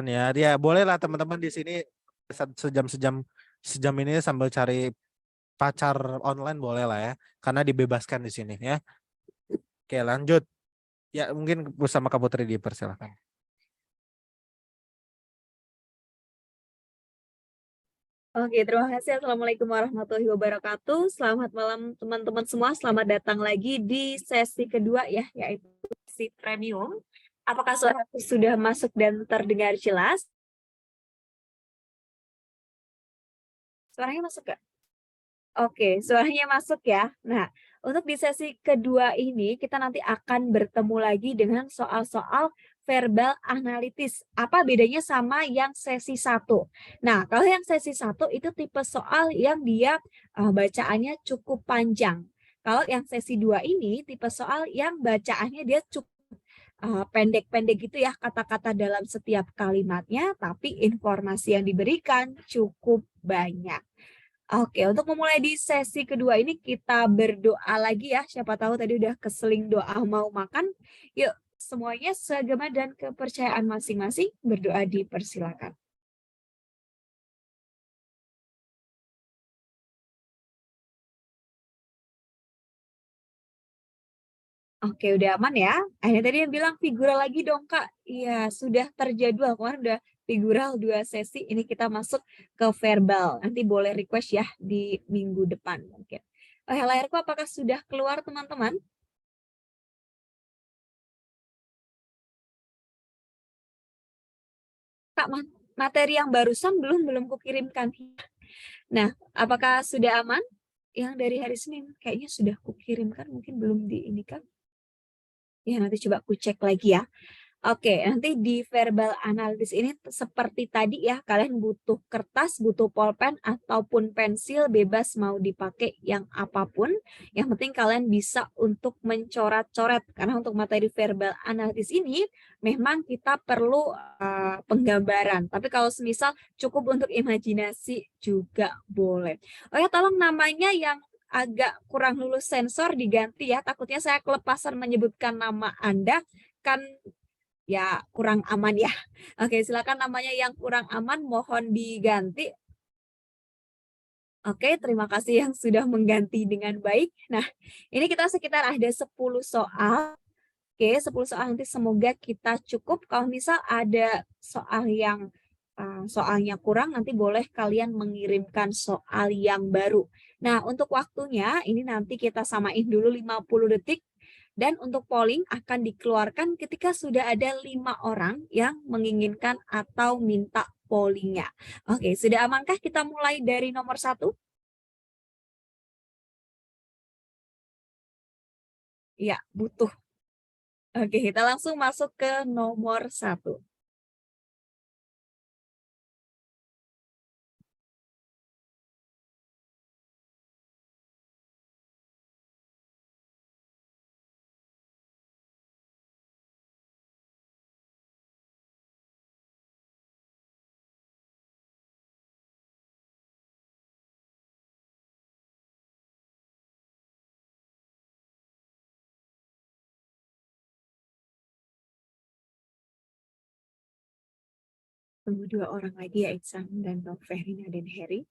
ya. Dia boleh lah teman-teman di sini sejam ini sambil cari pacar online boleh lah ya. Karena dibebaskan di sini ya. Oke, lanjut. Ya, mungkin bersama Kak Putri dipersilakan. Oke, terima kasih. Assalamualaikum warahmatullahi wabarakatuh. Selamat malam teman-teman semua. Selamat datang lagi di sesi kedua ya, yaitu sesi premium. Apakah suara sudah masuk dan terdengar jelas? Suaranya masuk nggak? Oke, suaranya masuk ya. Nah, untuk di sesi kedua ini kita nanti akan bertemu lagi dengan soal-soal verbal analitis. Apa bedanya sama yang sesi satu? Nah, kalau yang sesi satu itu tipe soal yang dia bacaannya cukup panjang. Kalau yang sesi 2 ini tipe soal yang bacaannya dia cukup pendek-pendek gitu ya kata-kata dalam setiap kalimatnya, tapi informasi yang diberikan cukup banyak. Oke, untuk memulai di sesi kedua ini kita berdoa lagi ya. Siapa tahu tadi udah keseling doa mau makan. Yuk, semuanya seagama dan kepercayaan masing-masing berdoa dipersilakan. Oke, udah aman ya. Akhirnya tadi yang bilang figural lagi dong, Kak. Iya, sudah terjadwal. Kemarin udah figural 2 sesi, ini kita masuk ke verbal. Nanti boleh request ya di minggu depan mungkin. Oke, layarku apakah sudah keluar teman-teman? Kak, materi yang barusan belum kukirimkan. Nah, apakah sudah aman? Yang dari hari Senin kayaknya sudah kukirimkan, mungkin belum di ini kan? Ya, nanti coba aku cek lagi ya. Oke, nanti di verbal analysis ini seperti tadi ya, kalian butuh kertas, butuh pulpen ataupun pensil, bebas mau dipakai yang apapun. Yang penting kalian bisa untuk mencoret-coret karena untuk materi verbal analysis ini memang kita perlu penggambaran. Tapi kalau semisal cukup untuk imajinasi juga boleh. Oh ya, tolong namanya yang agak kurang lulus sensor diganti ya. Takutnya saya kelepasan menyebutkan nama Anda kan ya kurang aman ya. Oke, silakan namanya yang kurang aman mohon diganti. Oke, terima kasih yang sudah mengganti dengan baik. Nah, ini kita sekitar ada 10 soal. Oke, 10 soal nanti semoga kita cukup. Kalau misal ada soal yang soalnya kurang, nanti boleh kalian mengirimkan soal yang baru. Nah, untuk waktunya ini nanti kita samain dulu 50 detik. Dan untuk polling akan dikeluarkan ketika sudah ada 5 orang yang menginginkan atau minta pollingnya. Oke, sudah amankah kita mulai dari nomor 1? Ya, butuh. Oke, kita langsung masuk ke nomor 1. Tunggu 2 orang lagi ya, Iksan dan Noverina dan Harry.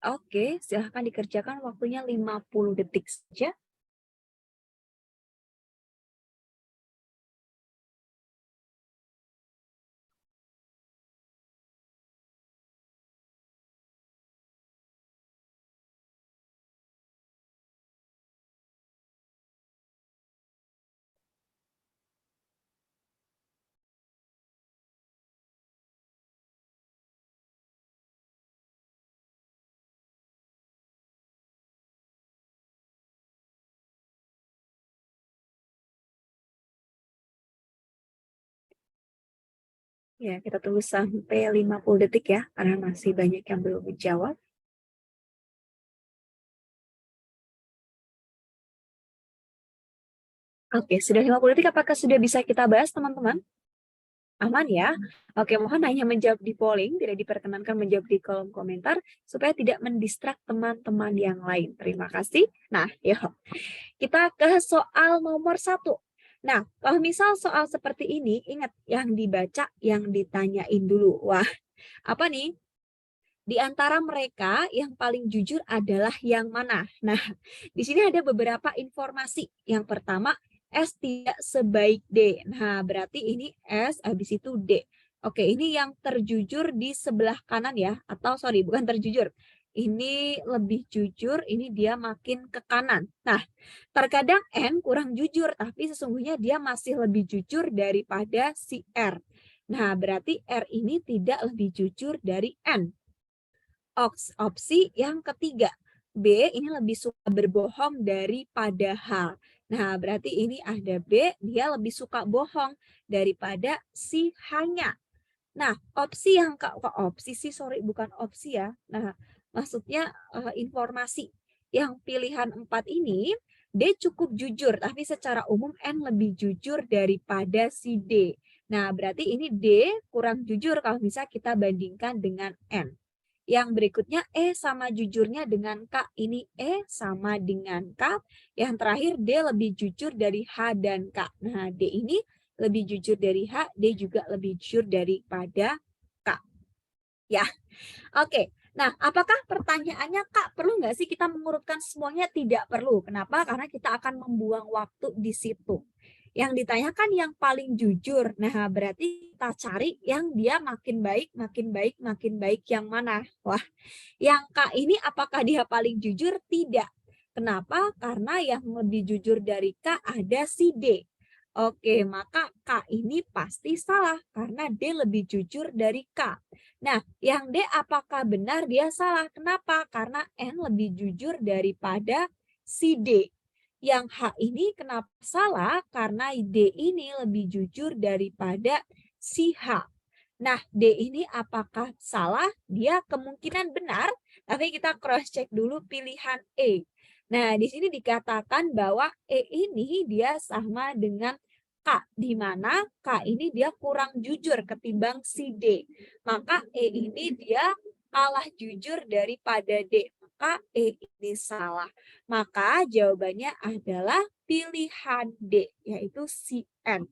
Oke, silahkan dikerjakan waktunya 50 detik saja. Ya, kita tunggu sampai 50 detik ya, karena masih banyak yang belum menjawab. Oke, sudah 50 detik, apakah sudah bisa kita bahas, teman-teman? Aman ya? Oke, mohon hanya menjawab di polling, tidak diperkenankan menjawab di kolom komentar supaya tidak mendistrak teman-teman yang lain. Terima kasih. Nah, yuk kita ke soal nomor 1. Nah, kalau misal soal seperti ini, ingat yang dibaca, yang ditanyain dulu. Wah, apa nih? Di antara mereka yang paling jujur adalah yang mana? Nah, di sini ada beberapa informasi. Yang pertama, S tidak sebaik D. Nah, berarti ini S habis itu D. Oke, ini yang terjujur di sebelah kanan ya. Atau sorry, bukan terjujur. Ini lebih jujur, ini dia makin ke kanan. Nah, terkadang N kurang jujur, tapi sesungguhnya dia masih lebih jujur daripada si R. Nah, berarti R ini tidak lebih jujur dari N. Opsi yang ketiga, B ini lebih suka berbohong daripada H. Nah, berarti ini ada B, dia lebih suka bohong daripada si H-nya. Nah, opsi yang kok opsi sih, sorry bukan opsi ya. Nah, maksudnya informasi yang pilihan 4 ini, D cukup jujur, tapi secara umum N lebih jujur daripada si D. Nah, berarti ini D kurang jujur kalau misalnya kita bandingkan dengan N. Yang berikutnya E sama jujurnya dengan K. Ini E sama dengan K. Yang terakhir D lebih jujur dari H dan K. Nah, D ini lebih jujur dari H, D juga lebih jujur daripada K. Ya, oke. Nah, apakah pertanyaannya, Kak, perlu nggak sih kita mengurutkan semuanya? Tidak perlu. Kenapa? Karena kita akan membuang waktu di situ. Yang ditanyakan yang paling jujur. Nah, berarti kita cari yang dia makin baik, makin baik, makin baik yang mana? Wah, yang Kak ini apakah dia paling jujur? Tidak. Kenapa? Karena yang lebih jujur dari K ada si D. Oke, maka K ini pasti salah karena D lebih jujur dari K. Nah, yang D apakah benar dia salah? Kenapa? Karena N lebih jujur daripada si D. Yang H ini kenapa salah? Karena D ini lebih jujur daripada si H. Nah, D ini apakah salah? Dia kemungkinan benar, tapi kita cross check dulu pilihan E. Nah, di sini dikatakan bahwa E ini dia sama dengan K, di mana K ini dia kurang jujur ketimbang si D. Maka E ini dia kalah jujur daripada D. Maka E ini salah. Maka jawabannya adalah pilihan D, yaitu si N.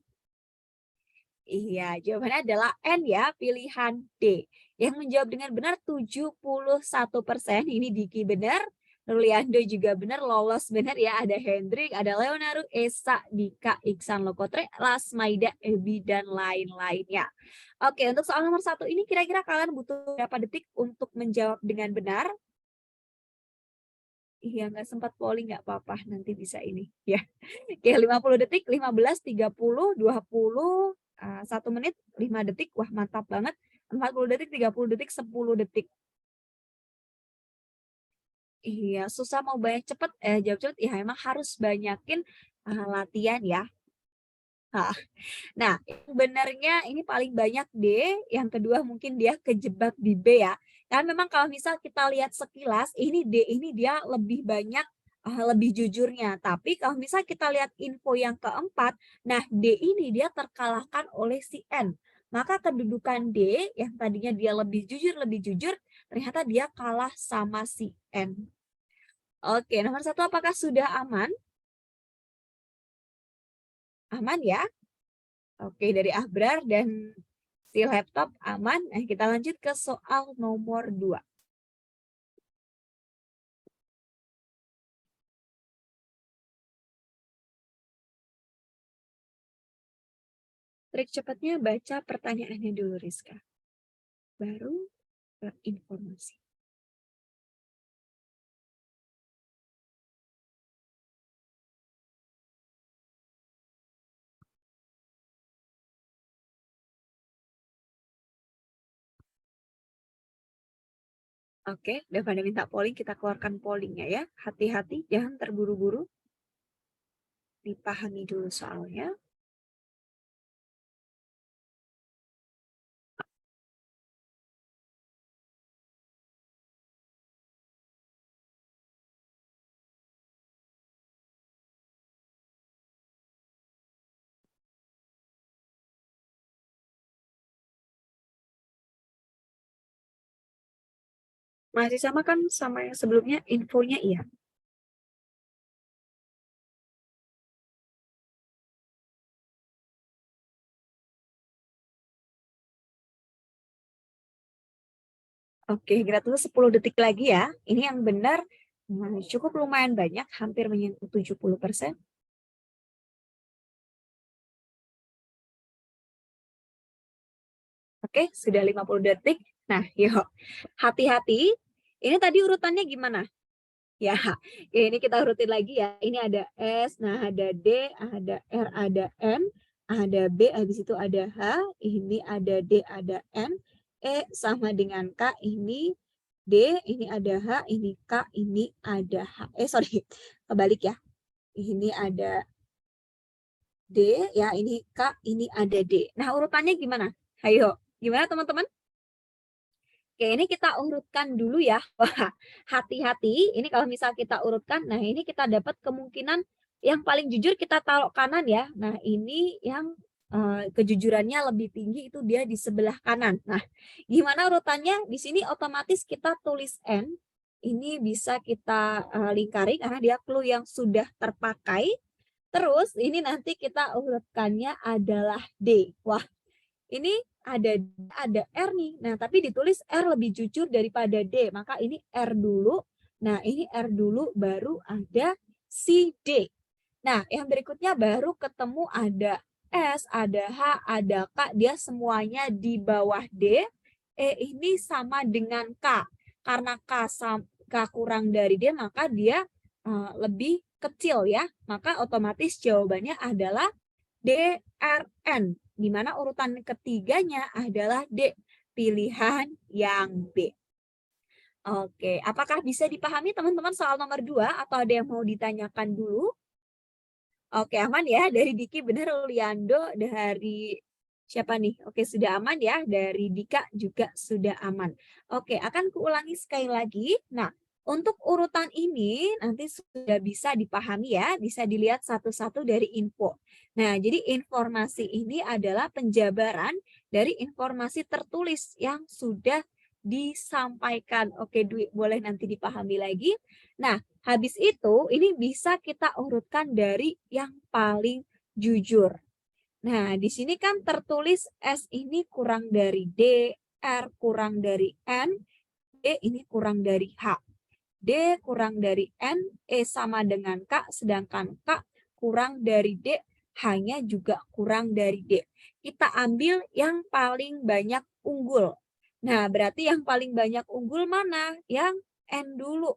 Iya, jawabannya adalah N ya, pilihan D. Yang menjawab dengan benar 71%. Ini Diki benar, Ruliando juga benar, lolos benar ya. Ada Hendrik, ada Leonardo, Esa, Dika, Iksan Lokotre, Lasmaida, Ebi, dan lain-lainnya. Oke, untuk soal nomor 1 ini kira-kira kalian butuh berapa detik untuk menjawab dengan benar? Iya, nggak sempat polling nggak apa-apa, nanti bisa ini. Ya, oke 50 detik, 15, 30, 20, 1 menit, 5 detik. Wah, mantap banget. 40 detik, 30 detik, 10 detik. Iya, susah mau banyak cepet, jawab cepet, ya emang harus banyakin latihan ya. Nah, sebenarnya ini paling banyak D, yang kedua mungkin dia kejebak di B ya. Karena memang kalau misal kita lihat sekilas, ini D ini dia lebih banyak lebih jujurnya. Tapi kalau misal kita lihat info yang keempat, nah D ini dia terkalahkan oleh si N. Maka kedudukan D yang tadinya dia lebih jujur, ternyata dia kalah sama si N. Oke, nomor 1 apakah sudah aman? Aman ya? Oke, dari Abrar dan si laptop aman. Nah, kita lanjut ke soal nomor 2. Trik cepatnya baca pertanyaannya dulu, Rizka. Baru informasi. Oke, udah pada minta polling, kita keluarkan pollingnya ya. Hati-hati, jangan terburu-buru. Dipahami dulu soalnya. Masih sama kan sama yang sebelumnya, infonya iya. Oke, kita tunggu 10 detik lagi ya. Ini yang benar cukup lumayan banyak, hampir menyentuh 70%. Oke, sudah 50 detik. Nah, yuk. Hati-hati. Ini tadi urutannya gimana? Ya, ya ini kita urutin lagi ya. Ini ada S, nah ada D, ada R, ada N, ada B, habis itu ada H, ini ada D, ada N, E sama dengan K, ini D, ini ada H, ini K, ini ada H. Sorry, kebalik ya. Ini ada D, ya ini K, ini ada D. Nah, urutannya gimana? Ayo, gimana teman-teman? Oke, ini kita urutkan dulu ya. Wah, hati-hati. Ini kalau misal kita urutkan, nah ini kita dapat kemungkinan yang paling jujur kita taruh kanan ya. Nah, ini yang kejujurannya lebih tinggi itu dia di sebelah kanan. Nah, gimana urutannya? Di sini otomatis kita tulis N. Ini bisa kita lingkari karena dia clue yang sudah terpakai. Terus ini nanti kita urutkannya adalah D. Wah, ini ada R nih. Nah, tapi ditulis R lebih jujur daripada D. Maka ini R dulu. Nah, ini R dulu baru ada si D. Nah, yang berikutnya baru ketemu ada S, ada H, ada K. Dia semuanya di bawah D. E ini sama dengan K. Karena K kurang dari D, maka dia lebih kecil ya. Maka otomatis jawabannya adalah DRN, di mana urutan ketiganya adalah D, pilihan yang B. Oke, apakah bisa dipahami teman-teman soal nomor 2 atau ada yang mau ditanyakan dulu? Oke, aman ya dari Diki, benar Uliando, dari siapa nih? Oke, sudah aman ya, dari Dika juga sudah aman. Oke, akan kuulangi sekali lagi. Nah, untuk urutan ini nanti sudah bisa dipahami ya, bisa dilihat satu-satu dari info. Nah, jadi informasi ini adalah penjabaran dari informasi tertulis yang sudah disampaikan. Oke, Dwi, boleh nanti dipahami lagi. Nah, habis itu, ini bisa kita urutkan dari yang paling jujur. Nah, di sini kan tertulis S ini kurang dari D, R kurang dari N, D ini kurang dari H. D kurang dari N, E sama dengan K, sedangkan K kurang dari D, hanya juga kurang dari D. Kita ambil yang paling banyak unggul. Nah, berarti yang paling banyak unggul mana? Yang N dulu.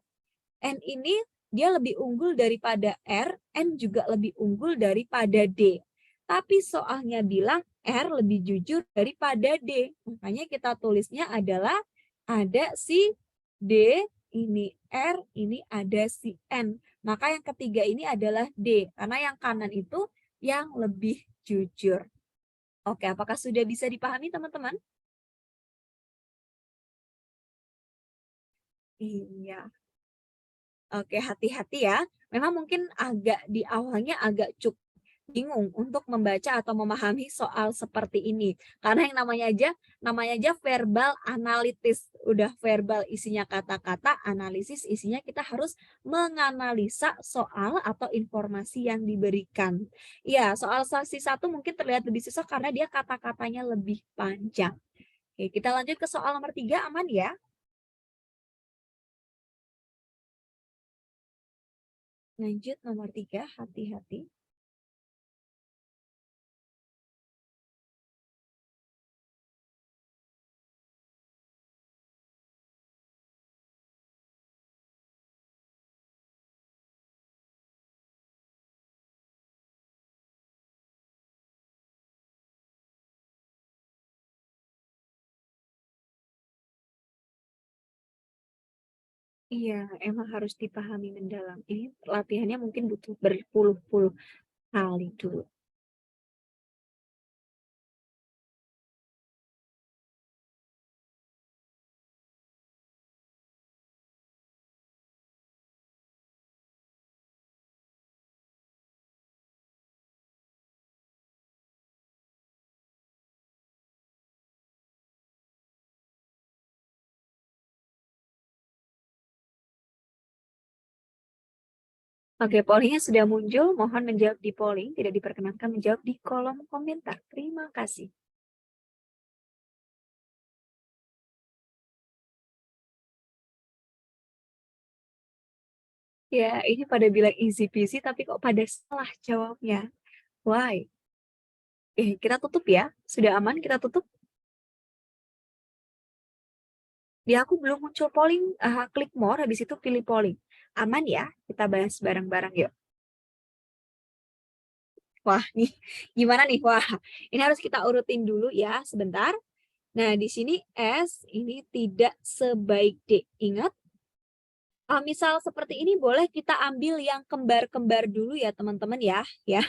N ini dia lebih unggul daripada R, N juga lebih unggul daripada D. Tapi soalnya bilang R lebih jujur daripada D. Makanya kita tulisnya adalah ada si D, ini R, ini ada si N. Maka yang ketiga ini adalah D. Karena yang kanan itu yang lebih jujur. Oke, apakah sudah bisa dipahami teman-teman? Iya. Oke, hati-hati ya. Memang mungkin agak di awalnya agak cukup bingung untuk membaca atau memahami soal seperti ini. Karena yang namanya aja verbal analitis. Udah verbal isinya kata-kata, analisis isinya kita harus menganalisa soal atau informasi yang diberikan. Iya, soal saksi satu mungkin terlihat lebih susah karena dia kata-katanya lebih panjang. Oke, kita lanjut ke soal nomor 3, aman ya? Lanjut nomor 3, hati-hati. Iya, emang harus dipahami mendalam. Ini latihannya mungkin butuh berpuluh-puluh kali dulu. Oke, pollingnya sudah muncul. Mohon menjawab di polling. Tidak diperkenankan menjawab di kolom komentar. Terima kasih. Ya, ini pada bilang easy peasy, tapi kok pada salah jawabnya. Why? Kita tutup ya. Sudah aman, kita tutup. Di aku belum muncul polling, klik more, habis itu pilih polling. Aman ya? Kita bahas bareng-bareng yuk. Wah, nih gimana nih? Wah, ini harus kita urutin dulu ya, sebentar. Nah, di sini S ini tidak sebaik D. Ingat, misal seperti ini boleh kita ambil yang kembar-kembar dulu ya, teman-teman ya. Ya.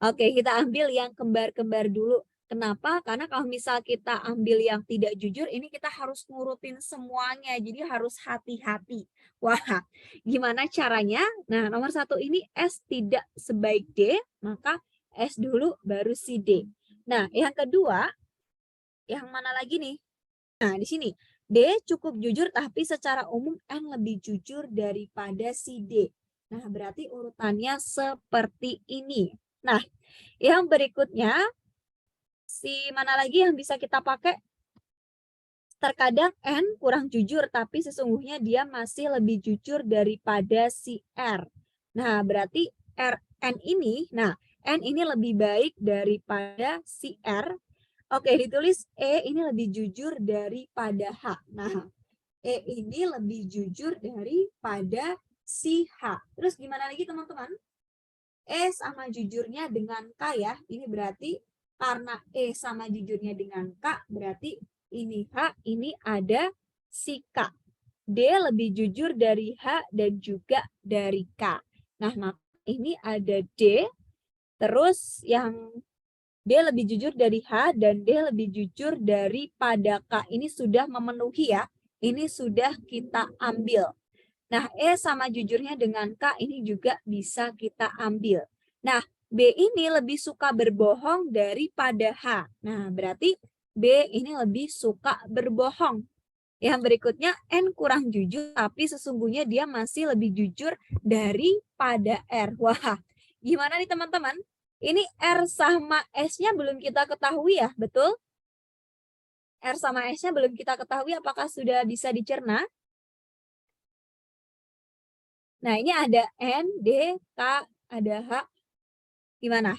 Oke, kita ambil yang kembar-kembar dulu. Kenapa? Karena kalau misal kita ambil yang tidak jujur, ini kita harus ngurutin semuanya. Jadi harus hati-hati. Wah, gimana caranya? Nah, nomor satu ini S tidak sebaik D, maka S dulu baru si D. Nah, yang kedua, yang mana lagi nih? Nah, di sini D cukup jujur tapi secara umum N lebih jujur daripada si D. Nah, berarti urutannya seperti ini. Nah, yang berikutnya si mana lagi yang bisa kita pakai? Terkadang N kurang jujur tapi sesungguhnya dia masih lebih jujur daripada si R. Nah, berarti N ini, N ini lebih baik daripada si R. Oke, ditulis E ini lebih jujur daripada H. Nah, E ini lebih jujur daripada si H. Terus gimana lagi teman-teman? E sama jujurnya dengan K ya. Ini berarti karena E sama jujurnya dengan K, berarti ini H, ini ada si K. D lebih jujur dari H dan juga dari K. Nah, maka ini ada D. Terus yang D lebih jujur dari H dan D lebih jujur daripada K. Ini sudah memenuhi ya. Ini sudah kita ambil. Nah, E sama jujurnya dengan K ini juga bisa kita ambil. Nah, B ini lebih suka berbohong daripada H. Nah, berarti B ini lebih suka berbohong. Yang berikutnya, N kurang jujur, tapi sesungguhnya dia masih lebih jujur daripada R. Wah, gimana nih teman-teman? Ini R sama S-nya belum kita ketahui ya, betul? R sama S-nya belum kita ketahui, apakah sudah bisa dicerna? Nah, ini ada N, D, K, ada H. Gimana?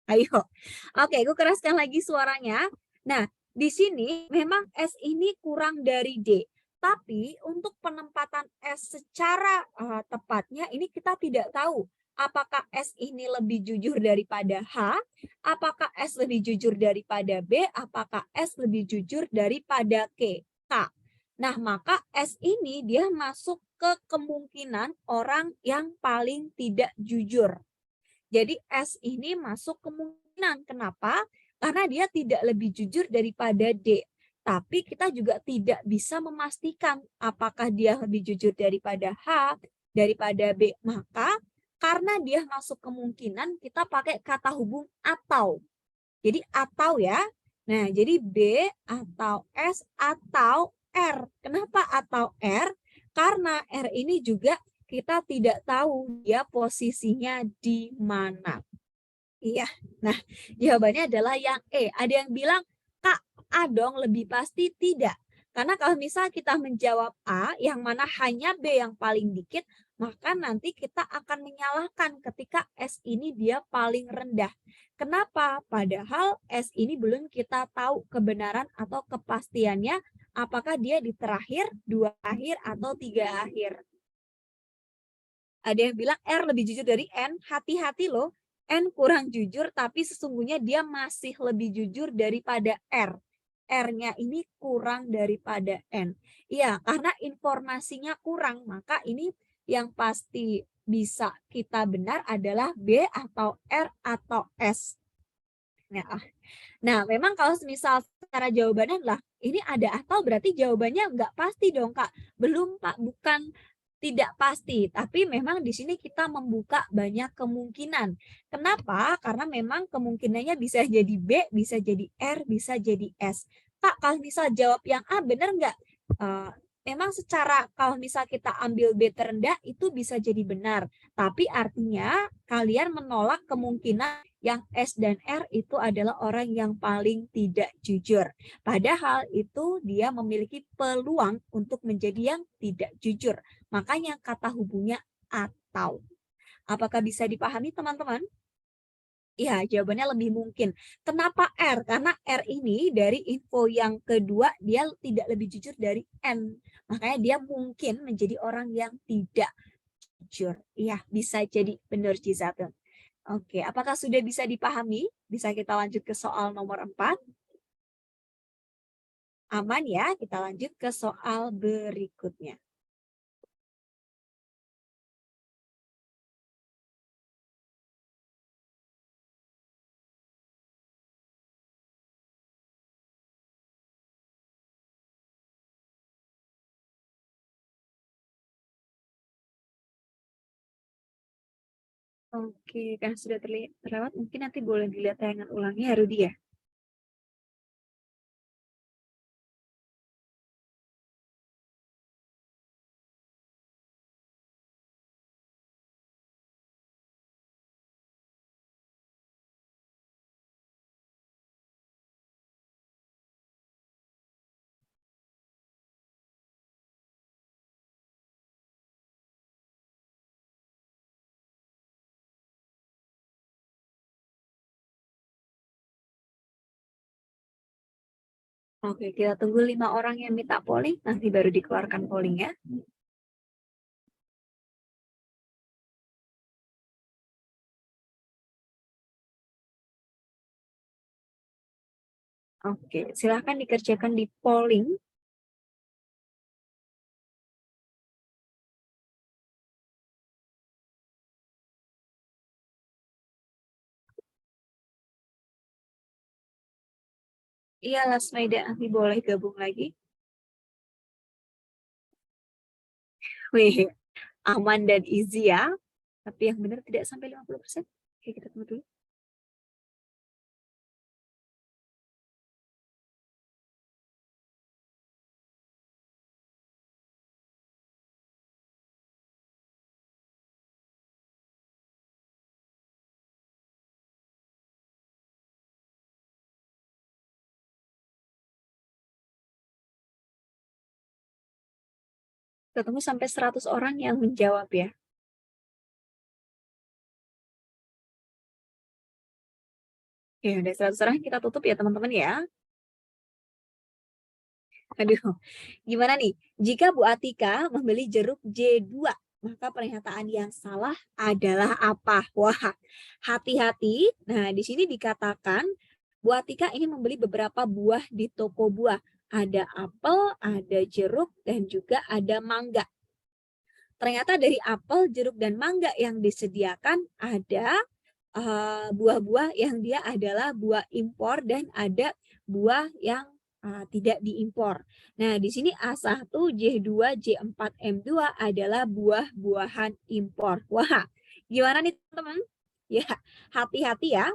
Ayo. Oke, gue keraskan lagi suaranya. Nah, di sini memang S ini kurang dari D. Tapi untuk penempatan S secara tepatnya ini kita tidak tahu. Apakah S ini lebih jujur daripada H? Apakah S lebih jujur daripada B? Apakah S lebih jujur daripada K? Nah, maka S ini dia masuk ke kemungkinan orang yang paling tidak jujur. Jadi S ini masuk kemungkinan. Kenapa? Karena dia tidak lebih jujur daripada D. Tapi kita juga tidak bisa memastikan apakah dia lebih jujur daripada H, daripada B. Maka karena dia masuk kemungkinan, kita pakai kata hubung atau. Jadi atau ya. Nah, jadi B atau S atau R. Kenapa atau R? Karena R ini juga kita tidak tahu dia posisinya di mana. Iya. Nah, jawabannya adalah yang E. Ada yang bilang, Kak, A dong, lebih pasti tidak. Karena kalau misal kita menjawab A, yang mana hanya B yang paling dikit, maka nanti kita akan menyalahkan ketika S ini dia paling rendah. Kenapa? Padahal S ini belum kita tahu kebenaran atau kepastiannya apakah dia di terakhir, 2 akhir, atau 3 akhir. Ada yang bilang R lebih jujur dari N, hati-hati loh. N kurang jujur, tapi sesungguhnya dia masih lebih jujur daripada R. R-nya ini kurang daripada N. Iya, karena informasinya kurang, maka ini yang pasti bisa kita benar adalah B atau R atau S. Nah, memang kalau misal secara jawabannya lah, ini ada atau berarti jawabannya nggak pasti dong, Kak. Belum, Pak, bukan tidak pasti, tapi memang di sini kita membuka banyak kemungkinan. Kenapa? Karena memang kemungkinannya bisa jadi B, bisa jadi R, bisa jadi S. Kak, kalau misal jawab yang A, benar nggak? memang secara kalau misal kita ambil B terendah itu bisa jadi benar. Tapi artinya kalian menolak kemungkinan yang S dan R itu adalah orang yang paling tidak jujur. Padahal itu dia memiliki peluang untuk menjadi yang tidak jujur. Makanya kata hubungnya atau. Apakah bisa dipahami teman-teman? Iya, jawabannya lebih mungkin. Kenapa R? Karena R ini dari info yang kedua dia tidak lebih jujur dari N. Makanya dia mungkin menjadi orang yang tidak jujur. Iya, bisa jadi benar Cisatun. Oke, apakah sudah bisa dipahami? Bisa kita lanjut ke soal nomor 4. Aman ya, kita lanjut ke soal berikutnya. Oke, kan sudah terlewat, mungkin nanti boleh dilihat tayangan ulangnya ya Rudi ya. Oke, kita tunggu 5 orang yang minta polling, nanti baru dikeluarkan pollingnya. Oke, silahkan dikerjakan di polling. Iya, Lasmaida, nanti boleh gabung lagi. Wih, aman dan easy ya. Tapi yang benar tidak sampai 50%. Oke, kita tunggu dulu. Kita tunggu sampai 100 orang yang menjawab ya. Oke, udah 100 orang kita tutup ya teman-teman ya. Aduh, gimana nih? Jika Bu Atika membeli jeruk J2, maka pernyataan yang salah adalah apa? Wah, hati-hati. Nah, di sini dikatakan Bu Atika ini membeli beberapa buah di toko buah. Ada apel, ada jeruk, dan juga ada mangga. Ternyata dari apel, jeruk, dan mangga yang disediakan ada buah-buah yang dia adalah buah impor dan ada buah yang tidak diimpor. Nah, di sini A1, J2, J4, M2 adalah buah-buahan impor. Wah, gimana nih teman-teman? Ya, hati-hati ya.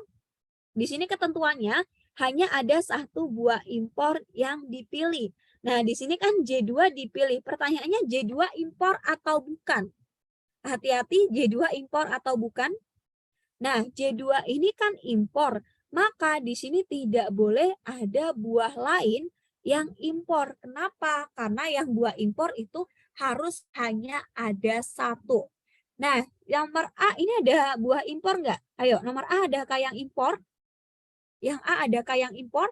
Di sini ketentuannya hanya ada satu buah impor yang dipilih. Nah, di sini kan J2 dipilih. Pertanyaannya J2 impor atau bukan? Hati-hati, J2 impor atau bukan? Nah, J2 ini kan impor, maka di sini tidak boleh ada buah lain yang impor. Kenapa? Karena yang buah impor itu harus hanya ada satu. Nah, nomor A ini ada buah impor nggak? Ayo, nomor A adakah yang impor? Yang A adakah yang impor?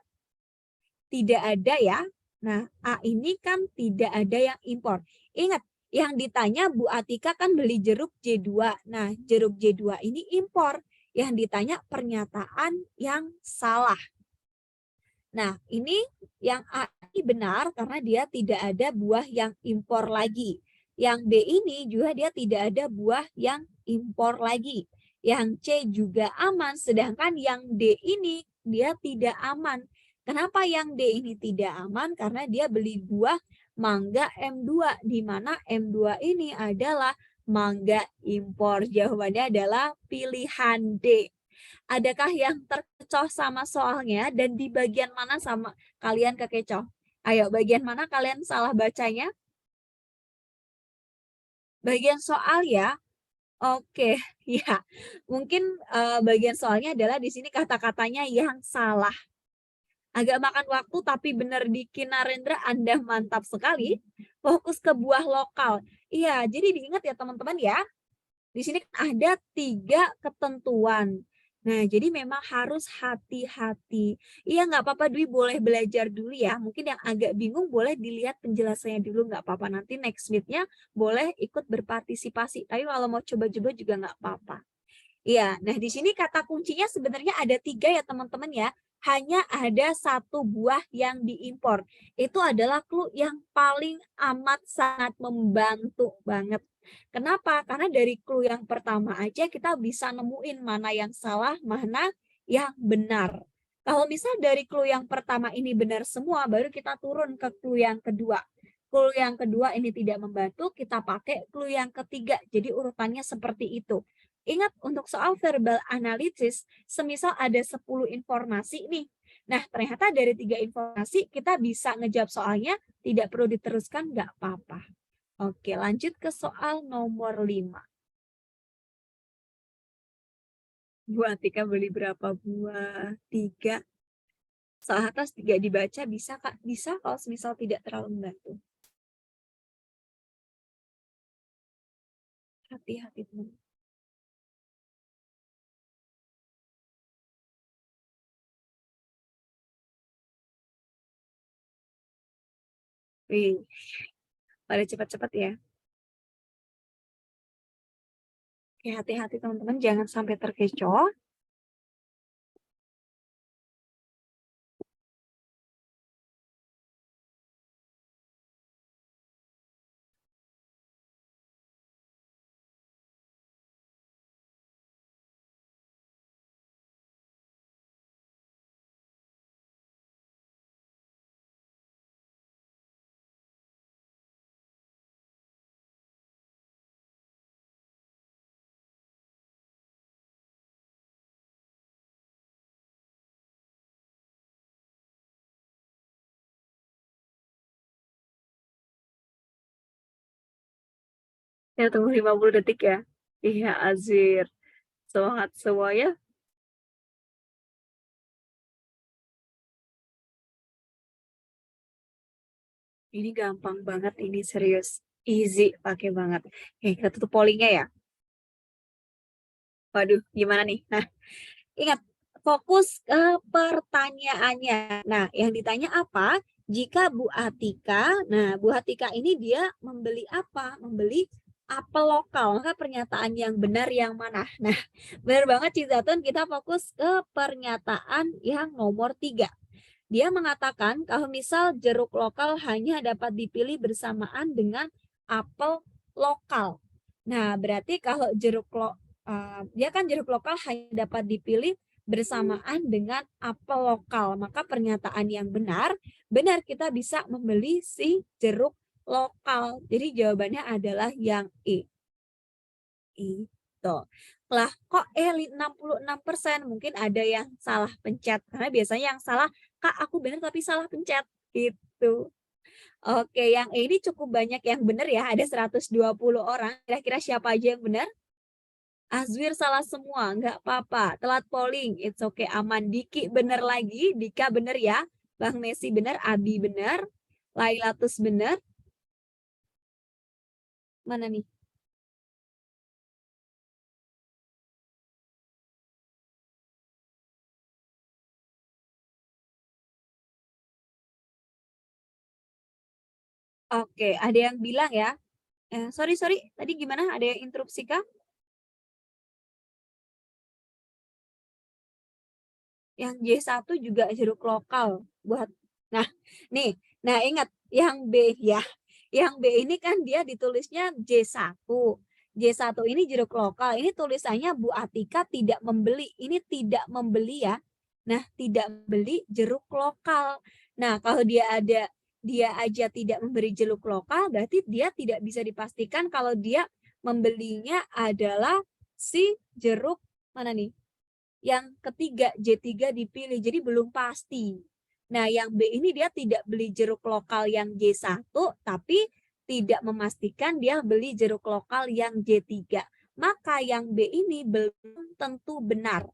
Tidak ada ya. Nah, A ini kan tidak ada yang impor. Ingat, yang ditanya Bu Atika kan beli jeruk J2. Nah, jeruk J2 ini impor. Yang ditanya pernyataan yang salah. Nah, ini yang A ini benar karena dia tidak ada buah yang impor lagi. Yang B ini juga dia tidak ada buah yang impor lagi. Yang C juga aman, sedangkan yang D ini dia tidak aman. Kenapa yang D ini tidak aman? Karena dia beli buah mangga M2, di mana M2 ini adalah mangga impor. Jawabannya adalah pilihan D. Adakah yang terkecoh sama soalnya dan di bagian mana sama kalian kekecoh? Ayo, bagian mana kalian salah bacanya? Bagian soal ya. Oke, ya. Mungkin bagian soalnya adalah di sini kata-katanya yang salah. Agak makan waktu tapi benar bikin Narendra Anda mantap sekali. Fokus ke buah lokal. Iya, jadi diingat ya teman-teman ya. Di sini kan ada 3 ketentuan. Nah, jadi memang harus hati-hati. Iya, nggak apa-apa Dwi, boleh belajar dulu ya. Mungkin yang agak bingung boleh dilihat penjelasannya dulu, nggak apa-apa. Nanti next meet-nya boleh ikut berpartisipasi. Tapi kalau mau coba-coba juga nggak apa-apa. Iya, nah di sini kata kuncinya sebenarnya ada 3 ya teman-teman ya. Hanya ada 1 buah yang diimpor. Itu adalah clue yang paling amat sangat membantu banget. Kenapa? Karena dari clue yang pertama aja kita bisa nemuin mana yang salah, mana yang benar. Kalau misal dari clue yang pertama ini benar semua, baru kita turun ke clue yang kedua. Clue yang kedua ini tidak membantu, kita pakai clue yang ketiga. Jadi urutannya seperti itu. Ingat untuk soal verbal analysis, semisal ada 10 informasi nih. Nah, ternyata dari 3 informasi kita bisa ngejawab soalnya, tidak perlu diteruskan, nggak apa-apa. Oke, lanjut ke soal nomor 5. Bu Atika beli berapa buah? 3. Soal atas 3 dibaca bisa Kak? Bisa kalau semisal tidak terlalu membantu. Hati-hati teman. Wih, pada cepat-cepat ya. Oke, hati-hati teman-teman, jangan sampai terkecoh. Ya, tunggu 50 detik ya. Iya, Azir. Semangat semuanya. Ini gampang banget, ini serius. Easy, pakai banget. Oke, kita tutup pollingnya ya. Waduh, gimana nih? Nah, ingat, fokus ke pertanyaannya. Nah, yang ditanya apa? Jika Bu Atika, nah Bu Atika ini dia membeli apa? Membeli apel lokal. Maka pernyataan yang benar yang mana? Nah, benar banget Cizatun, kita fokus ke pernyataan yang nomor 3. Dia mengatakan kalau misal jeruk lokal hanya dapat dipilih bersamaan dengan apel lokal. Nah, berarti kalau dia kan jeruk lokal hanya dapat dipilih bersamaan dengan apel lokal. Maka pernyataan yang benar kita bisa membeli si jeruk lokal. Jadi jawabannya adalah yang E. Itu. Lah kok 66%? Mungkin ada yang salah pencet. Karena biasanya yang salah, Kak aku benar tapi salah pencet. Gitu. Oke, yang E ini cukup banyak yang benar ya. Ada 120 orang. Kira-kira siapa aja yang benar? Azwir salah semua, nggak apa-apa. Telat polling, it's okay, aman. Diki bener lagi, Dika bener ya. Bang Messi bener, Abi bener. Lailatus bener. Mana nih? Oke, ada yang bilang ya. Sorry, tadi gimana? Ada yang interupsi kah? Yang J1 juga jeruk lokal buat. Nah, nih. Nah, ingat yang B ya. Yang B ini kan dia ditulisnya J1. J1 ini jeruk lokal. Ini tulisannya Bu Atika tidak membeli. Ini tidak membeli ya. Nah, tidak beli jeruk lokal. Nah, kalau dia aja tidak memberi jeruk lokal, berarti dia tidak bisa dipastikan kalau dia membelinya adalah si jeruk mana nih? Yang ketiga J3 dipilih, jadi belum pasti. Nah, yang B ini dia tidak beli jeruk lokal yang J1, tapi tidak memastikan dia beli jeruk lokal yang J3. Maka yang B ini belum tentu benar.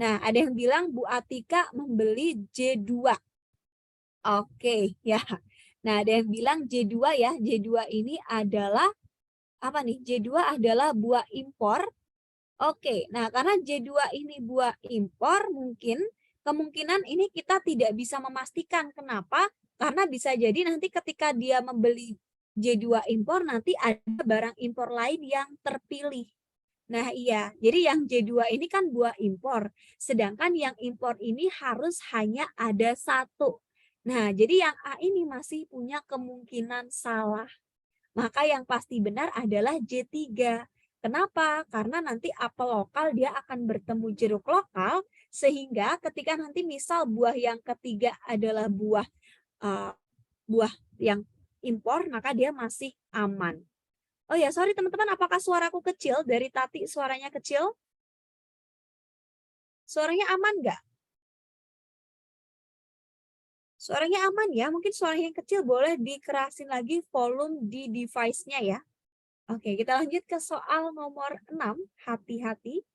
Nah, ada yang bilang Bu Atika membeli J2. Oke, ya. Nah, ada yang bilang J2 ya. J2 ini adalah apa nih? J2 adalah buah impor. Oke, nah karena J2 ini buah impor, kemungkinan ini kita tidak bisa memastikan. Kenapa? Karena bisa jadi nanti ketika dia membeli J2 impor, nanti ada barang impor lain yang terpilih. Nah iya, jadi yang J2 ini kan buah impor, sedangkan yang impor ini harus hanya ada satu. Nah, jadi yang A ini masih punya kemungkinan salah. Maka yang pasti benar adalah J3. Kenapa? Karena nanti apel lokal dia akan bertemu jeruk lokal, sehingga ketika nanti misal buah yang ketiga adalah buah yang impor, maka dia masih aman. Oh ya, sorry teman-teman, apakah suaraku kecil? Dari Tati suaranya kecil? Suaranya aman nggak? Suaranya aman ya, mungkin suaranya yang kecil boleh dikerasin lagi volume di device-nya ya. Oke, kita lanjut ke soal nomor 6, hati-hati.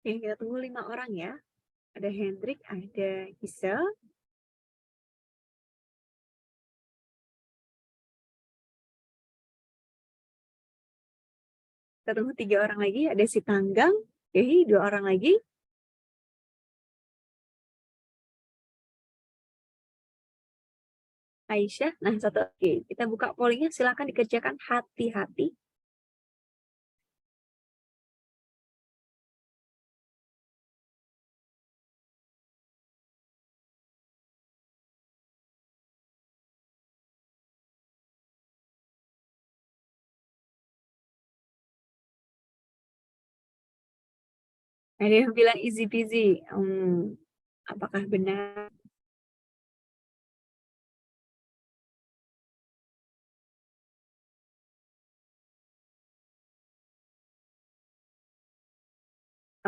Oke, kita tunggu 5 orang ya. Ada Hendrik, ada Gisel. Kita tunggu 3 orang lagi, ada si Tanggang. Oke, 2 orang lagi. Aisyah, nah satu lagi. Kita buka pollingnya, silakan dikerjakan hati-hati. Ada yang bilang easy peasy. Apakah benar?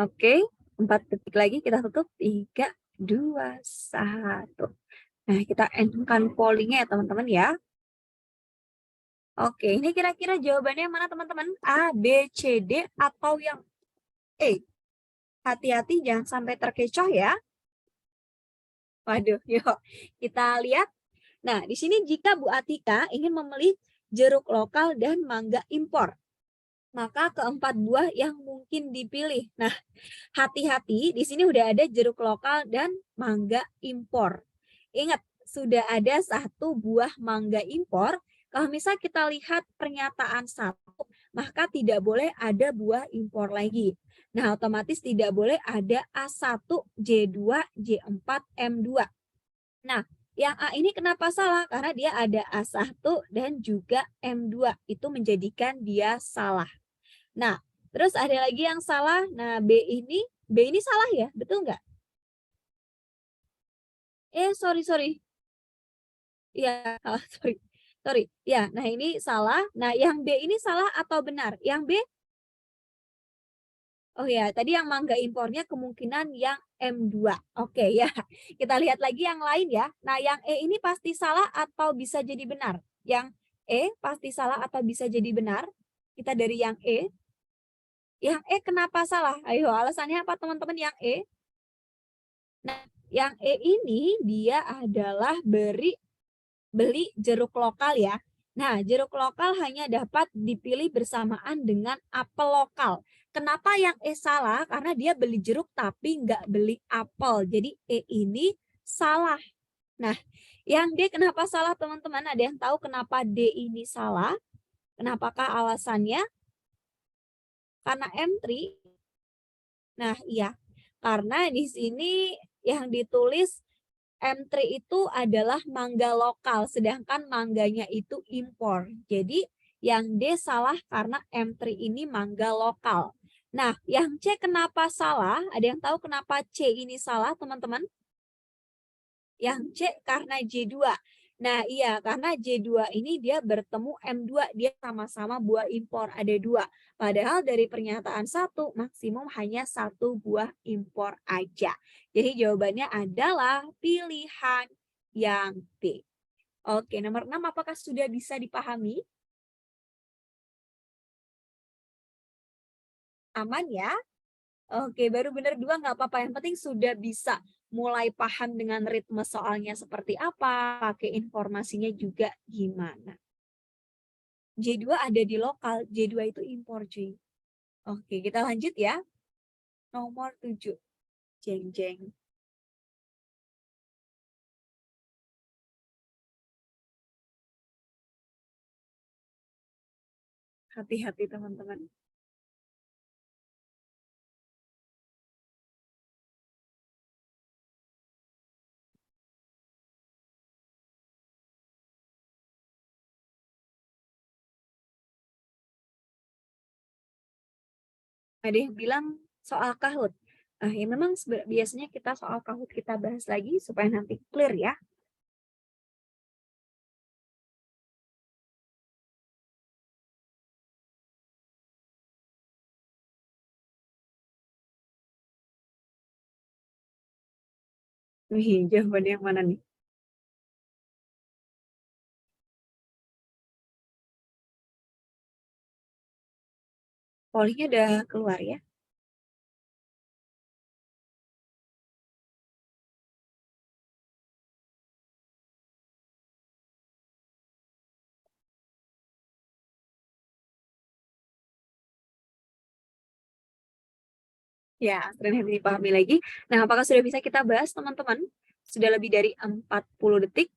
Oke, 4 detik lagi kita tutup. 3, 2, 1. Nah, kita endkan pollingnya ya teman-teman ya. Oke, ini kira-kira jawabannya mana teman-teman? A, B, C, D, atau yang E? Hati-hati jangan sampai terkecoh ya. Waduh, yuk kita lihat. Nah, di sini jika Bu Atika ingin membeli jeruk lokal dan mangga impor, maka keempat buah yang mungkin dipilih. Nah, hati-hati, di sini udah ada jeruk lokal dan mangga impor. Ingat, sudah ada satu buah mangga impor. Kalau misal kita lihat pernyataan satu, maka tidak boleh ada buah impor lagi. Nah, otomatis tidak boleh ada A1, J2, J4, M2. Nah, yang A ini kenapa salah? Karena dia ada A1 dan juga M2. Itu menjadikan dia salah. Nah, terus ada lagi yang salah. Nah, B ini salah ya? Betul nggak? Sorry. Iya, sorry. Sorry. Ya, nah ini salah. Nah, yang B ini salah atau benar? Yang B? Oh ya, tadi yang mangga impornya kemungkinan yang M2. Oke ya, kita lihat lagi yang lain ya. Nah, yang E ini pasti salah atau bisa jadi benar? Yang E pasti salah atau bisa jadi benar? Kita dari yang E. Yang E kenapa salah? Ayo, alasannya apa teman-teman yang E? Nah, yang E ini dia adalah beli jeruk lokal ya. Nah, jeruk lokal hanya dapat dipilih bersamaan dengan apel lokal. Kenapa yang E salah? Karena dia beli jeruk tapi nggak beli apel. Jadi E ini salah. Nah, yang D kenapa salah teman-teman? Ada yang tahu kenapa D ini salah? Kenapakah alasannya? Karena M3. Nah, iya. Karena di sini yang ditulis M3 itu adalah mangga lokal, sedangkan mangganya itu impor. Jadi yang D salah karena M3 ini mangga lokal. Nah, yang C kenapa salah? Ada yang tahu kenapa C ini salah, teman-teman? Yang C karena J2. Nah, iya, karena J2 ini dia bertemu M2, dia sama-sama buah impor, ada 2. Padahal dari pernyataan 1, maksimum hanya 1 buah impor aja. Jadi jawabannya adalah pilihan yang B. Oke, nomor 6 apakah sudah bisa dipahami? Aman ya? Oke, baru benar 2 nggak apa-apa, yang penting sudah bisa mulai paham dengan ritme soalnya seperti apa, pakai informasinya juga gimana. J2 ada di lokal, J2 itu impor cuy. Oke, kita lanjut ya. Nomor 7. Jeng jeng. Hati-hati teman-teman. Ada yang bilang soal kahut. Nah, ya memang biasanya kita soal kahut kita bahas lagi supaya nanti clear ya. Wih, jawabannya yang mana nih? Polnya udah keluar ya. Ya, sering dipahami lagi. Nah, apakah sudah bisa kita bahas teman-teman? Sudah lebih dari 40 detik.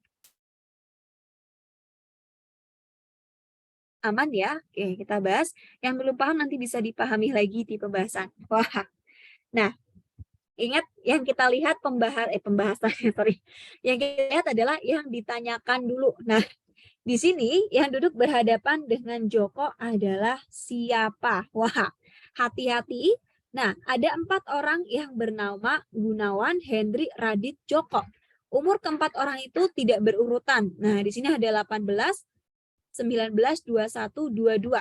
Aman ya? Oke, kita bahas. Yang belum paham nanti bisa dipahami lagi di pembahasan. Wah. Nah, ingat yang kita lihat pembahasannya, sorry. Yang kita lihat adalah yang ditanyakan dulu. Nah, di sini yang duduk berhadapan dengan Joko adalah siapa? Wah, hati-hati. Nah, ada 4 orang yang bernama Gunawan, Hendri, Radit, Joko. Umur keempat orang itu tidak berurutan. Nah, di sini ada 18, 19, 21, 22.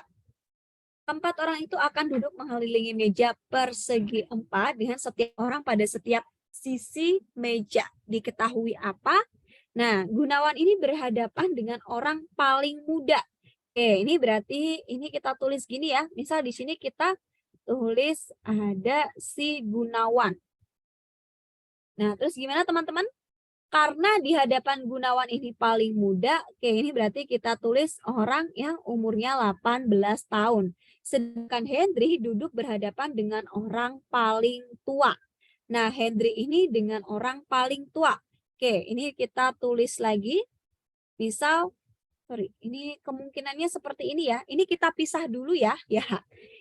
Keempat orang itu akan duduk mengelilingi meja persegi 4 dengan setiap orang pada setiap sisi meja. Diketahui apa? Nah, Gunawan ini berhadapan dengan orang paling muda. Oke, ini berarti ini kita tulis gini ya. Misal di sini kita tulis ada si Gunawan. Nah, terus gimana teman-teman? Karena di hadapan Gunawan ini paling muda, oke ini berarti kita tulis orang yang umurnya 18 tahun. Sedangkan Hendri duduk berhadapan dengan orang paling tua. Nah, Hendri ini dengan orang paling tua. Oke, ini kita tulis lagi. Misal, sorry, ini kemungkinannya seperti ini ya. Ini kita pisah dulu ya. Ya.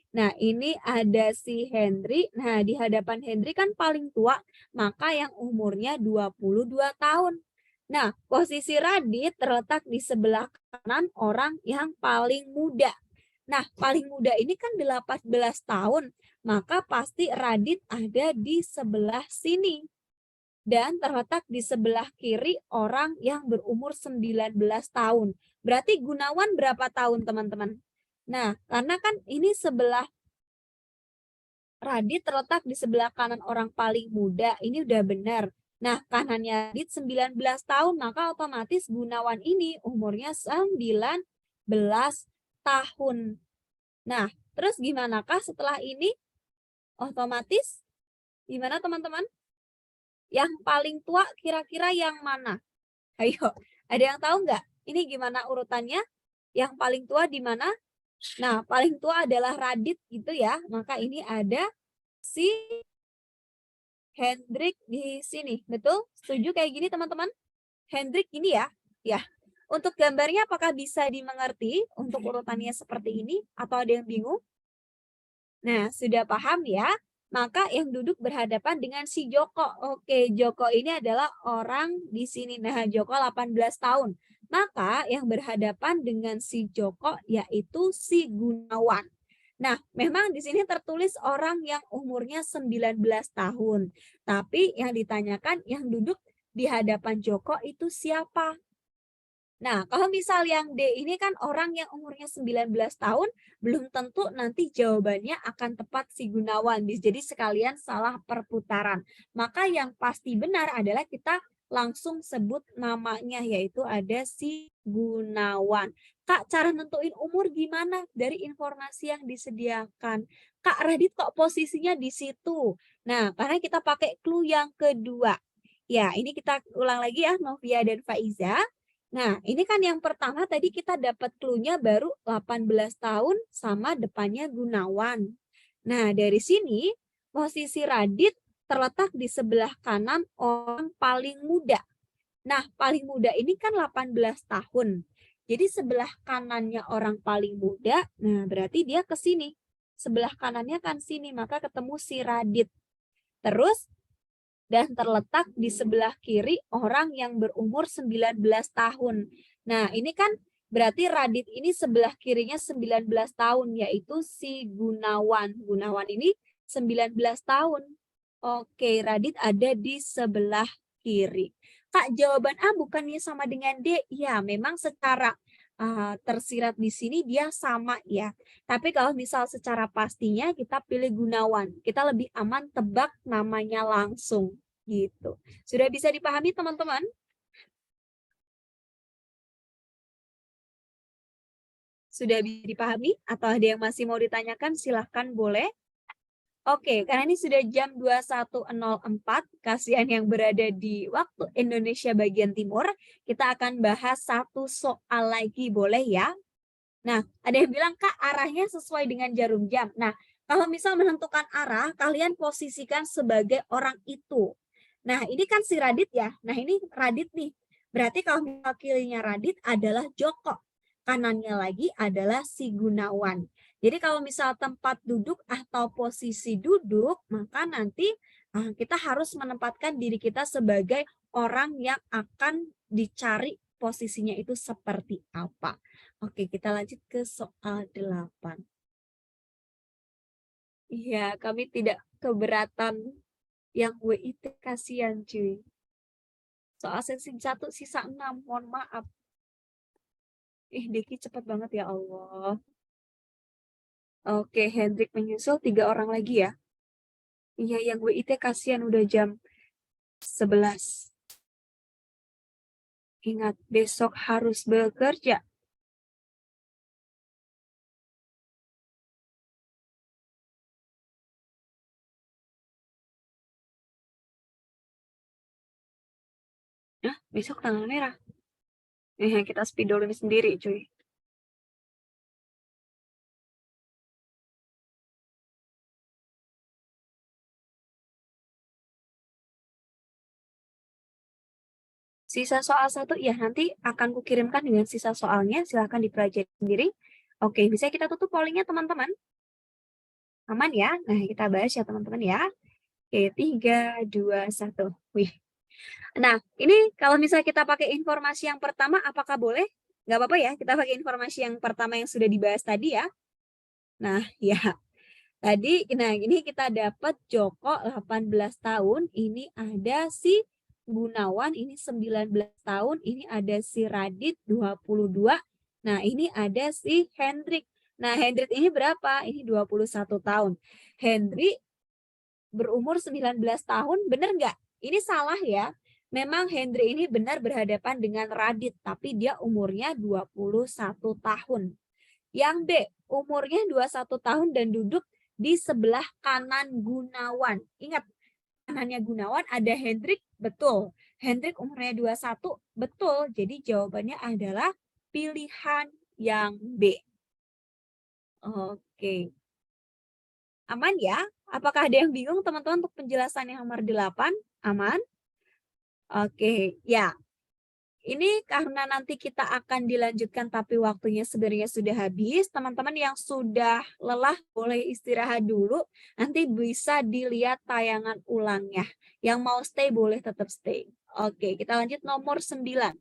Nah, ini ada si Hendri. Nah, di hadapan Hendri kan paling tua, maka yang umurnya 22 tahun. Nah, posisi Radit terletak di sebelah kanan orang yang paling muda. Nah, paling muda ini kan 18 tahun, maka pasti Radit ada di sebelah sini. Dan terletak di sebelah kiri orang yang berumur 19 tahun. Berarti Gunawan berapa tahun, teman-teman? Nah, karena kan ini sebelah Radit terletak di sebelah kanan orang paling muda. Ini udah benar. Nah, kanannya Radit 19 tahun, maka otomatis Gunawan ini umurnya 19 tahun. Nah, terus gimanakah setelah ini? Otomatis gimana teman-teman? Yang paling tua kira-kira yang mana? Ayo, ada yang tahu nggak? Ini gimana urutannya? Yang paling tua di mana? Nah, paling tua adalah Radit gitu ya. Maka ini ada si Hendrik di sini. Betul? Setuju kayak gini teman-teman? Hendrik ini ya. Ya. Untuk gambarnya apakah bisa dimengerti untuk urutannya seperti ini? Atau ada yang bingung? Nah, sudah paham ya? maka yang duduk berhadapan dengan si Joko. Oke, Joko ini adalah orang di sini. Nah, Joko 18 tahun. Maka yang berhadapan dengan si Joko yaitu si Gunawan. Nah, memang di sini tertulis orang yang umurnya 19 tahun. Tapi yang ditanyakan yang duduk di hadapan Joko itu siapa? Nah, kalau misal yang D ini kan orang yang umurnya 19 tahun, belum tentu nanti jawabannya akan tepat si Gunawan. Jadi sekalian salah perputaran. Maka yang pasti benar adalah kita langsung sebut namanya, yaitu ada si Gunawan. Kak, cara nentuin umur gimana dari informasi yang disediakan? Kak, Radit kok posisinya di situ? Nah, karena kita pakai clue yang kedua. Ya, ini kita ulang lagi ya, Novia dan Faiza. Nah, ini kan yang pertama tadi kita dapat clue-nya baru 18 tahun sama depannya Gunawan. Nah, dari sini posisi Radit terletak di sebelah kanan orang paling muda. Nah, paling muda ini kan 18 tahun. Jadi sebelah kanannya orang paling muda, nah berarti dia ke sini. Sebelah kanannya kan sini, maka ketemu si Radit. Terus dan terletak di sebelah kiri orang yang berumur 19 tahun. Nah, ini kan berarti Radit ini sebelah kirinya 19 tahun, yaitu si Gunawan. Gunawan ini 19 tahun. Oke, Radit ada di sebelah kiri. Kak, jawaban A bukannya sama dengan D? Ya, memang secara tersirat di sini dia sama ya. Tapi kalau misal secara pastinya kita pilih Gunawan. Kita lebih aman tebak namanya langsung gitu. Sudah bisa dipahami teman-teman? Sudah bisa dipahami atau ada yang masih mau ditanyakan silahkan boleh. Oke, karena ini sudah jam 21.04, kasihan yang berada di waktu Indonesia bagian timur, kita akan bahas satu soal lagi, boleh ya? Nah, ada yang bilang, Kak, arahnya sesuai dengan jarum jam. Nah, kalau misal menentukan arah, kalian posisikan sebagai orang itu. Nah, ini kan si Radit ya. Nah, ini Radit nih. Berarti kalau misal kirinya Radit adalah Joko. Kanannya lagi adalah si Gunawan. Jadi kalau misal tempat duduk atau posisi duduk, maka nanti kita harus menempatkan diri kita sebagai orang yang akan dicari posisinya itu seperti apa. Oke, kita lanjut ke soal 8. Iya, kami tidak keberatan yang WIT, kasihan cuy. Soal sesi 1 sisa 6, mohon maaf. Diki cepet banget ya Allah. Oke, Hendrik menyusul 3 orang lagi ya. Iya, yang WIT kasihan udah jam 11. Ingat, besok harus bekerja. Nah, besok tanggal merah. Kita spidol ini sendiri cuy. Sisa soal 1 ya nanti akan kukirimkan dengan sisa soalnya, silahkan dipelajari sendiri. Oke, bisa kita tutup pollingnya teman-teman? Aman ya? Nah, kita bahas ya teman-teman ya. Oke, 3, 2, 1. Wih. Nah, ini kalau misalnya kita pakai informasi yang pertama, apakah boleh? Nggak apa-apa ya, kita pakai informasi yang pertama yang sudah dibahas tadi ya. Nah, ya. Tadi, nah ini kita dapat Joko 18 tahun, ini ada si Gunawan, ini 19 tahun, ini ada si Radit 22, nah ini ada si Hendrik. Nah, Hendrik ini berapa? Ini 21 tahun. Hendrik berumur 19 tahun, benar nggak? Ini salah ya. Memang Hendrik ini benar berhadapan dengan Radit, tapi dia umurnya 21 tahun. Yang B, umurnya 21 tahun dan duduk di sebelah kanan Gunawan. Ingat, kanannya Gunawan ada Hendrik, betul. Hendrik umurnya 21, betul. Jadi jawabannya adalah pilihan yang B. Oke. Aman ya? Apakah ada yang bingung teman-teman untuk penjelasan yang nomor 8? Aman? Oke, ya. Ini karena nanti kita akan dilanjutkan tapi waktunya sebenarnya sudah habis. Teman-teman yang sudah lelah boleh istirahat dulu. Nanti bisa dilihat tayangan ulangnya. Yang mau stay boleh tetap stay. Oke, kita lanjut nomor 9.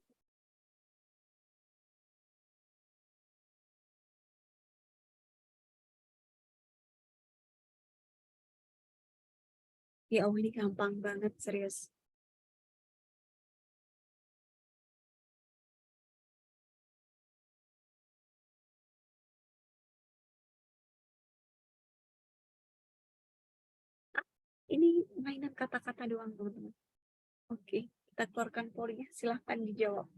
Ya Allah, ini gampang banget, serius. Ini mainan kata-kata doang, teman-teman. Oke, kita keluarkan polinya. Silahkan dijawab.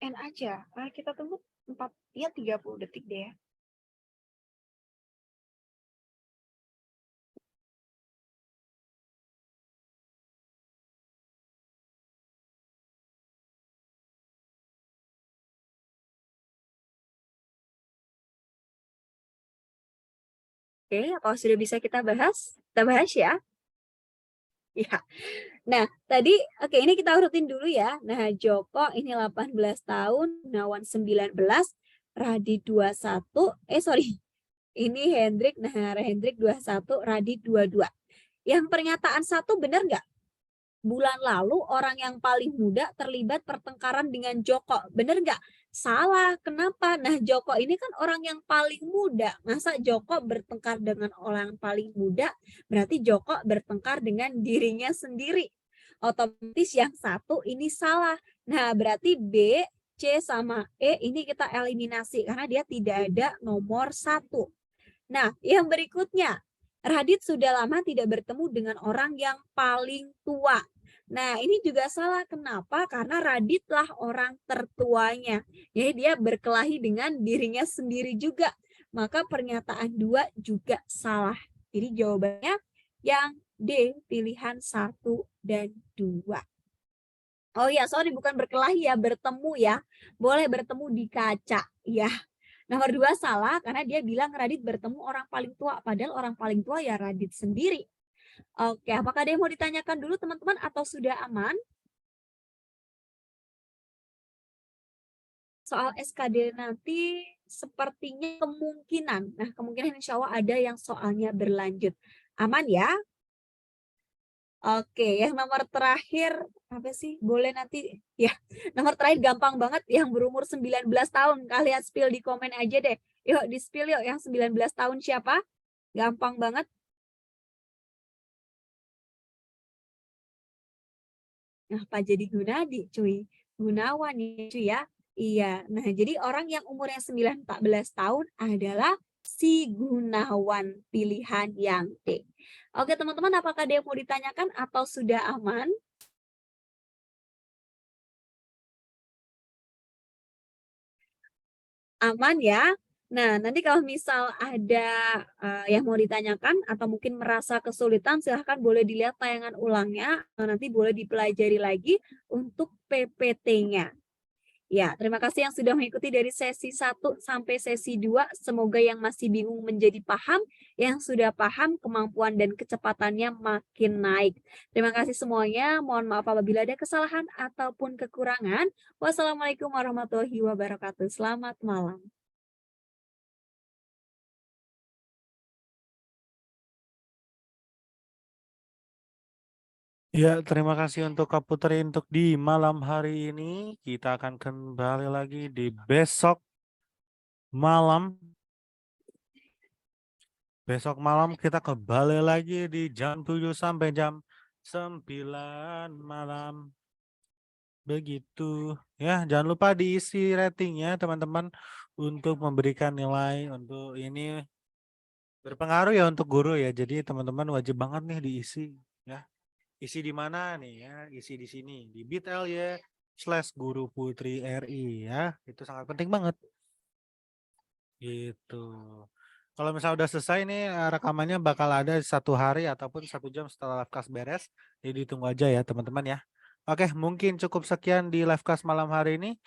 N aja. Kita tunggu 30 detik deh ya. Oke, apa sudah bisa kita bahas? Kita bahas ya. Ya. Nah, tadi oke ini kita urutin dulu ya. Nah, Joko ini 18 tahun, Gunawan 19, Radit 21, sorry. Ini Hendrik, nah Hendrik 21, Radit 22. Yang pernyataan satu benar nggak? Bulan lalu orang yang paling muda terlibat pertengkaran dengan Joko. Bener nggak? Salah. Kenapa? Nah, Joko ini kan orang yang paling muda. Masa Joko bertengkar dengan orang paling muda? Berarti Joko bertengkar dengan dirinya sendiri. Otomatis yang satu ini salah. Nah, berarti B, C, sama E ini kita eliminasi karena dia tidak ada nomor 1. Nah, yang berikutnya, Radit sudah lama tidak bertemu dengan orang yang paling tua. Nah, ini juga salah. Kenapa? Karena Raditlah orang tertuanya. Jadi dia berkelahi dengan dirinya sendiri juga. Maka pernyataan 2 juga salah. Jadi jawabannya yang D, pilihan 1 dan 2. Oh iya, sorry bukan berkelahi ya, bertemu ya. Boleh bertemu di kaca ya. Nomor 2 salah karena dia bilang Radit bertemu orang paling tua, padahal orang paling tua ya Radit sendiri. Oke, apakah ada yang mau ditanyakan dulu teman-teman atau sudah aman? Soal SKD nanti sepertinya kemungkinan. Nah, kemungkinan insya Allah ada yang soalnya berlanjut. Aman ya? Oke, yang nomor terakhir apa sih? Boleh nanti ya. Nomor terakhir gampang banget yang berumur 19 tahun. Kalian spill di komen aja deh. Yuk, di-spill yuk yang 19 tahun siapa? Gampang banget. Nah, Pak Jadi Gunadi, cuy. Gunawan ya, cuy ya. Iya. Nah, jadi orang yang umurnya 14 tahun adalah si Gunawan, pilihan yang D. Oke, teman-teman, apakah ada yang mau ditanyakan atau sudah aman? Aman ya? Nah, nanti kalau misal ada yang mau ditanyakan atau mungkin merasa kesulitan, silahkan boleh dilihat tayangan ulangnya, atau nanti boleh dipelajari lagi untuk PPT-nya. Ya, terima kasih yang sudah mengikuti dari sesi 1 sampai sesi 2. Semoga yang masih bingung menjadi paham, yang sudah paham kemampuan dan kecepatannya makin naik. Terima kasih semuanya. Mohon maaf apabila ada kesalahan ataupun kekurangan. Wassalamualaikum warahmatullahi wabarakatuh. Selamat malam. Ya, terima kasih untuk Kak Putri untuk di malam hari ini. Kita akan kembali lagi di besok malam. Besok malam kita kembali lagi di jam 7 sampai jam 9 malam. Begitu. Ya, jangan lupa diisi ratingnya teman-teman untuk memberikan nilai untuk ini berpengaruh ya untuk guru ya. Jadi teman-teman wajib banget nih diisi ya. Isi di mana nih ya? Isi di sini di bit.ly/guru putri RI ya. Itu sangat penting banget. Gitu. Kalau misalnya udah selesai nih rekamannya bakal ada 1 hari ataupun 1 jam setelah live class beres. Jadi ditunggu aja ya teman-teman ya. Oke, mungkin cukup sekian di live class malam hari ini.